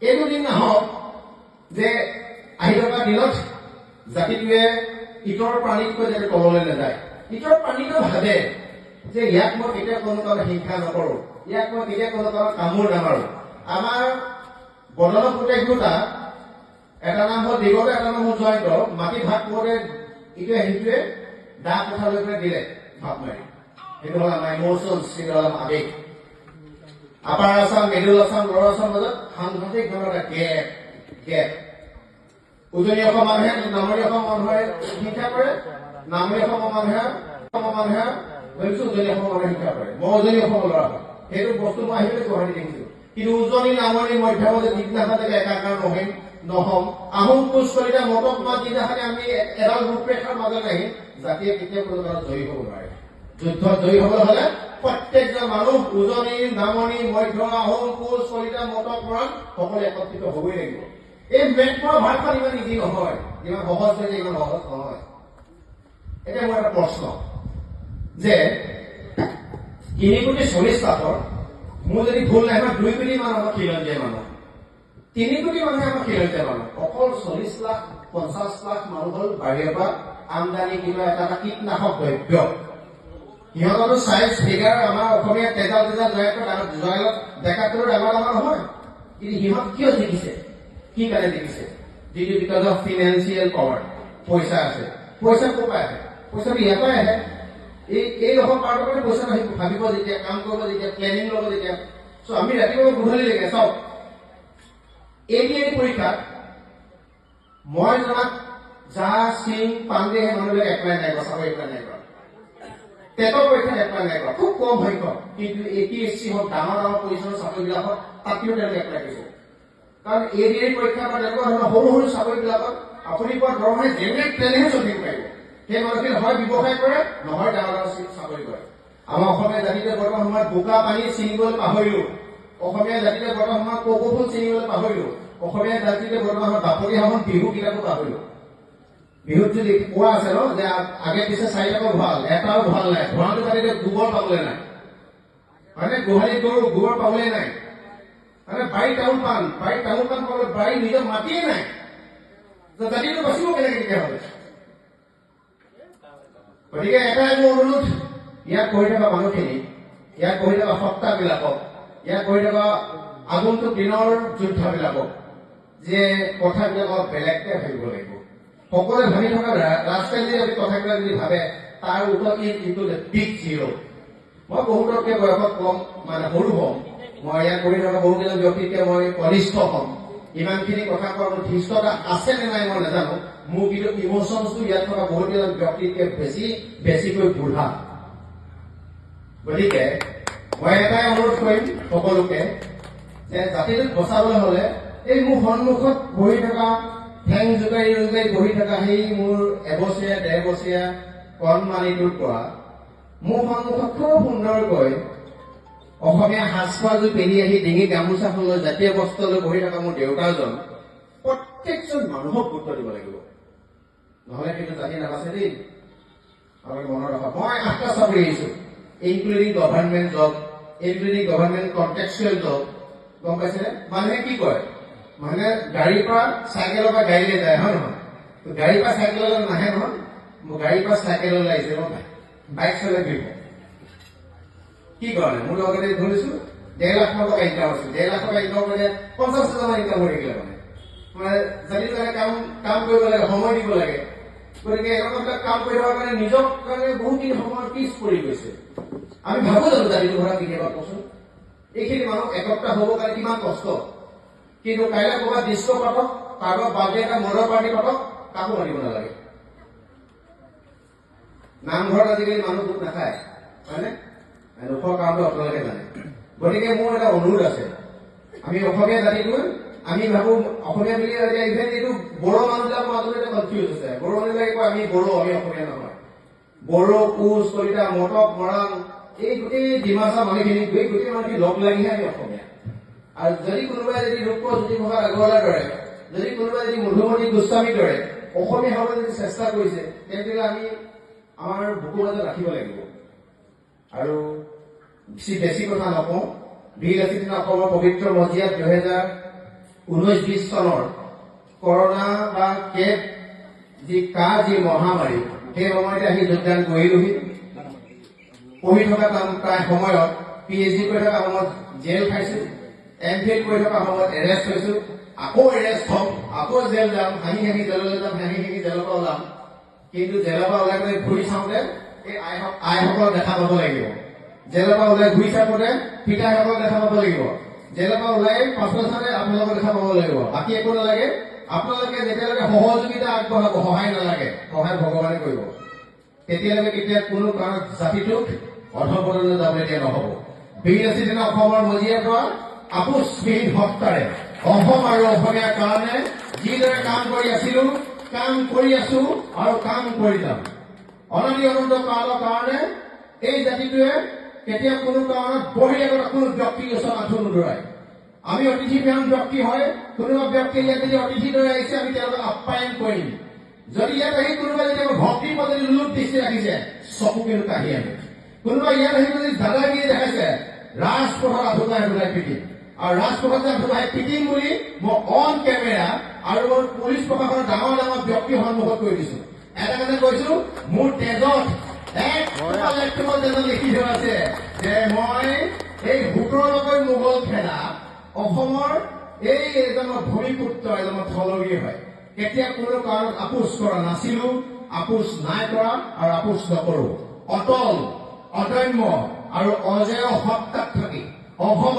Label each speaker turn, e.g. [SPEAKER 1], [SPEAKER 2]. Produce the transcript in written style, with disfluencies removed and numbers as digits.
[SPEAKER 1] এইটো দিন নাহক যে আহি থকা দিনত জাতিটোৱে ইটোৰ প্ৰাণীতকৈ যাতে তললৈ নাযায়। ইটোৰ প্ৰাণীটো ভাবে যে ইয়াক মই কেতিয়াও কোনো কামত হিংসা নকৰো, ইয়াক মই কেতিয়াও কোনো কামত কামোৰ নামাৰো। আমাৰ বদনৰ পুতেকদুটা, এটা নাম হ'ল দেৱত, এটা নাম হ'ল জয়ন্ত, মাটি ভাগ কৰোঁতে ইটোৱে সিটোৱে দা কোঠালৈ পেলাই দিলে ভাগ মাৰি। সেইটো হ'ল আমাৰ ইমোচনছ, সেইটো হ'ল আমাৰ আৱেগ। Upper Assam, middle Assam, lower Assam মাজত সাংঘাতিক ধৰণৰ এটা গেপ। উজনি অসম মানুহে নামনি অসম মানুহে হিংসা কৰে, নামনি অসমৰ মানুহে ভাবিছো উজনি অসমৰ মানুহে হিংসা কৰে। মই উজনি অসমৰ ল'ৰা হয়, সেইটো বস্তু মই আহিলে গুৱাহাটী দেখিছো। কিন্তু উজনি নামনি মধ্যমতে যিদিনাখন একাকাৰ নহম, আহোম কোচ কলিতা মটক মাত যিদিনাখনে আমি এডাল ৰূপৰেখাৰ মাজত আহি জাতিয়ে কেতিয়াও কোনো কাৰণত জয়ী হ'ব নোৱাৰে। যুদ্ধত জয়ী হ'বলৈ হ'লে প্ৰত্যেকজন মানুহ উজনি নামনি মধ্য আহোম কোচ কলিতা মটক মৰাণ সকলোৱে একত্ৰিত হ'বই লাগিব। এই মেট্ৰৰ ভাৰখন ইমান ইজি নহয়, ইমান সহজ যে ইমান সহজ নহয়। এতিয়া মোৰ এটা প্ৰশ্ন যে 3,40,00,000 মোৰ যদি ভুল নাই, আমাৰ 2 কোটি মানুহ আমাৰ খিলঞ্জীয়া মানুহ, 3 কোটি মানুহে আমাৰ খিলঞ্জীয়া মানুহ, অকল 40 লাখ 50 লাখ মানুহ হ'ল বাহিৰৰ পৰা আমদানি কিবা এটা কীটনাশক দ্ৰব্য। সিহঁততো চাইজ ফিগাৰ আমাৰ অসমীয়া তেজাল জয়লত দেখাটোৰ ডাঙৰ নহয়। কিন্তু সিহঁত কিয় জিকিছে, কি কাৰণে জিকিছে? যিটো বিকজ অফ ফিনেন্সিয়েল পাৱাৰ, পইচা আছে। পইচা ক'ৰ পৰা আহে? পইচাটো ইয়াৰ পৰাই আহে। এই অসম পাৰ্টৰ কাৰণে পইচা ভাবিব যেতিয়া, কাম কৰিব যেতিয়া, প্লেনিং ল'ব যেতিয়া। চ' আমি ৰাতিপুৱা গধূলিলৈকে চাওক, ADA পৰীক্ষাত মই জনাত জা সিং পাণ্ডে মানুহবিলাক এপ্লাই নাই কৰা, চাকৰি এপ্লাই নাই কৰা। টেটৰ পৰীক্ষাত এপ্লাই নাই কৰা, খুব কম সংখ্যক। কিন্তু APSC হওক, ডাঙৰ পজিশ্যনৰ চাকৰিবিলাকত তাতেও তেওঁলোকে এপ্লাই কৰিছে। কাৰণ ADA পৰীক্ষা বা তেনেকুৱা ধৰণৰ সৰু সৰু চাকৰিবিলাকত আপুনি পোৱা দৰমহাই জেনেৰেট প্লেনহে চলিব পাৰিব। সেই মানুহখিনি হয় ব্যৱসায় কৰে, নহয় ডাঙৰ চাকৰি কৰে। আমাৰ অসমীয়া জাতিটোৱে বৰ্তমান সময়ত বোকা পানী চিনিবলৈ পাহৰিলো। অসমীয়া জাতিটোৱে বৰ্তমান সময়ত কপৌ ফুল চিনিবলৈ পাহৰিলো। অসমীয়া জাতিটোৱে বৰ্তমান সময়ত বাপতি সাহোন বিহু কিতাপো পাহৰিলো। বিহুত যদি কোৱা আছে ন যে আগে পিছে 4টাকৈ ভঁৰাল, এটাও ভঁৰাল নাই, ভঁৰালটো কাটিতে গোবৰ পাবলৈ নাই, মানে গোহালিত গৰু গোবৰ পাবলৈ নাই, মানে বাৰী তামোল পাণ পাবলৈ বাৰী নিজৰ মাটিয়ে নাই। জাতিটো বাচিব কেনেকে তেতিয়াহ'লে? গতিকে এটাই মোৰ অনুৰোধ, ইয়াত পঢ়ি থকা মানুহখিনি, ইয়াত পঢ়ি থকা সত্তাবিলাকক, ইয়াত পঢ়ি থকা আগন্তুক দিনৰ যোদ্ধাবিলাকক যে কথাবিলাক বেলেগকে ভাবিব লাগিব। সকলোৱে ভাবি থকা ৰাস্তাই যদি আমি কথাবিলাক যদি ভাবে, তাৰ উত্তৰ কিন্তু বিগ জিৰ'। মই বহুততকৈ বয়সত কম, মানে সৰু হ'ম, মই ইয়াত পঢ়ি থকা বহুকেইজন ব্যক্তিতকৈ মই কনিষ্ঠ হ'ম। ইমানখিনি কথা কোৱাৰ মোৰ ধৃষ্টতা আছে নে নাই মই নাজানো। মোৰ কিন্তু ইমোচনছটো ইয়াত থকা বহুকেইজন ব্যক্তিতকৈ বেছিকৈ বুঢ়া। গতিকে মই এটাই অনুৰোধ কৰিম সকলোকে যে জাতিটোক বচাবলৈ হ'লে এই মোৰ সন্মুখত বহি থকা ঠেং জোকাৰি বহি থকা সেই মোৰ 1 বছৰীয়া 1.5 বছৰীয়া কণমানিটোৰ পৰা মোৰ সন্মুখত খুব সুন্দৰকৈ অসমীয়া সাজপাৰযোৰ পিন্ধি আহি ডিঙি গামোচাখন লৈ জাতীয় বস্ত্ৰ লৈ বহি থকা মোৰ দেউতাজন, প্ৰত্যেকজন মানুহক গুৰুত্ব দিব লাগিব, নহ'লে কিন্তু জাতি নাবাচে দেই। আপোনালোকে মনত ৰাখক, মই 8টা চাকৰি আহিছো, including government job, including government contractual job. গম পাইছেনে? মানুহে কি কয়, মানুহে গাড়ীৰ পৰা চাইকেলৰ পৰা গাড়ীলৈ যায়, হয় নহয়? গাড়ীৰ পৰা চাইকেললৈ নাহে নহয়, মোৰ গাড়ীৰ পৰা চাইকেললৈ আহিছে, মই বাইক চলাই ঘূৰিব। কি কাৰণে? মোৰ লগতে ধৰিছো 1.5 লাখ টকা ইনকাম আছে, 1.5 লাখ টকা ইনকাম কৰিলে 50,000 ইনকাম হৈ থাকিলে মানে জানিব লাগে, কাম কৰিব লাগে, সময় দিব লাগে। গতিকে এনেকুৱা কাম কৰি থকাৰ কাৰণে নিজৰ কাৰণে বহুতখিনি সময় পিছ পৰি গৈছে। আমি ভাবো জানো জাতিটো ঘৰত কেতিয়াবা কচোন, এইখিনি মানুহ একত্ৰ হ'বৰ কাৰণে কিমান কষ্ট। কিন্তু কাইলৈ ক'ৰবাত ডিস্কো পাতক, কাৰোবাৰ বাৰ্থডে এটা মদৰ পাৰ্টি পাতক, কাকো মাতিব নালাগে। নামঘৰত আজিকালি মানুহ গোট নাখায়, হয়নে? লোকৰ কাৰণটো আপোনালোকে জানে। গতিকে মোৰ এটা অনুৰোধ আছে, আমি অসমীয়া জাতিটো আমি ভাবো অসমীয়া বুলি ইভেন এইটো বড়ো মানুহবিলাকৰ মাজত এটা কনফিউজ আছে। বড়ো মানুহবিলাকে কয় আমি বড়ো, আমি অসমীয়া নহয়। বড়ো, কোচ, কলিতা, মটক, মৰাণ, এই গোটেই ডিমাচা মানুহখিনি গোটেই মানুহখিনি লগ লাগিহে আমি অসমীয়া। আৰু যদি কোনোবাই যদি ৰূপজ্যোতি প্ৰসাদ আগৰৱালাৰ দৰে, যদি কোনোবাই যদি মধুমতি গোস্বামীৰ দৰে অসমীয়া হ'বলৈ যদি চেষ্টা কৰিছে, তেন্তে আমি আমাৰ বুকুৰ মাজত ৰাখিব লাগিব। আৰু বেছি কথা নকওঁ, বীৰ লাচিত অসমৰ পবিত্ৰ মজিয়াত 19-20 চনৰ কৰোনা বা কেব যি মহামাৰী সেই সময়তে আহি যোগদান কৰিলোহি। পঢ়ি থকা প্ৰায় সময়ত PhD কৰি থকা সময়ত জেল খাইছো, MPhil কৰি থকা সময়ত এৰেষ্ট হৈছো, আকৌ এৰেষ্ট হম, আকৌ জেল যাম, হাঁহি হাঁহি জেললৈ যাম, হাঁহি হাঁহি জেলৰ পৰা ওলাম। কিন্তু জেলৰ পৰা ওলাই গৈ ঘূৰি চাওঁতে এই আইসকলক দেখা পাব লাগিব। জেলৰ পৰা ওলাই ঘূৰি চাওঁতে পিতাসকলক দেখা পাব লাগিব। জেলৰ পৰা ওলাই পাছৰ চালে আপোনালোকক দেখা পাব লাগিব। বাকী একো নালাগে। আপোনালোকে যেতিয়ালৈকে সহযোগিতা আগবঢ়াব, সহায় নালাগে, সহায় ভগৱানে কৰিব, তেতিয়ালৈকে কেতিয়া কোনো কাৰণত জাতিটোক অধঃপতনলৈ যাবলৈ দিয়া নহ'ব। বীৰ আছিল তেনে অসমৰ মজিয়াৰ পৰা আপোচহীন হত্যাৰে অসম আৰু অসমীয়াৰ কাৰণে যিদৰে কাম কৰি আছিলো, কাম কৰি আছো আৰু কাম কৰি যাম। অনাদি অনন্ত কালৰ কাৰণে এই জাতিটোৱে কেতিয়া কোনো কাৰণত বহিৰাগত কোনো ব্যক্তিৰ ওচৰত আঁঠু নুদুৰাই। আমি অতিথিপ্ৰাণ ব্যক্তি হয়, কোনোবা ব্যক্তিয়ে ইয়াত যদি অতিথি দৰে আহিছে আমি তেওঁলোকক আপ্যায়ন কৰিম। যদি ইয়াত আহি কোনোবা যদি আমাৰ ভক্তিৰ পৰা যদি লোট দৃষ্টি ৰাখিছে, চকু কিন্তু কাঢ়ি আনিম। কোনোবা ইয়াত আহি যদি দাদাগিৰি দেখাইছে, ৰাজপথত আধুকাই পিটিম। আৰু ৰাজপথত আধুকাই পিটিম বুলি মই অন কেমেৰা আৰু মোৰ পুলিচ প্ৰশাসনৰ ডাঙৰ ডাঙৰ ব্যক্তিৰ সন্মুখত কৈ দিছো। এটা কথা কৈছো, মোৰ তেজত লিখি থোৱা আছে যে মই এই 17 মোগল খেদা অসমৰ এই এজনৰ ভূমিপুত্ৰ, এজনৰ থলগী হয়। কেতিয়া কোনো কাৰণত আপোচ কৰা নাছিলো, আপোচ নাই কৰা আৰু আপোচ নকৰো। অটল, অদম্য আৰু অজেয় সত্তাত থাকি অসম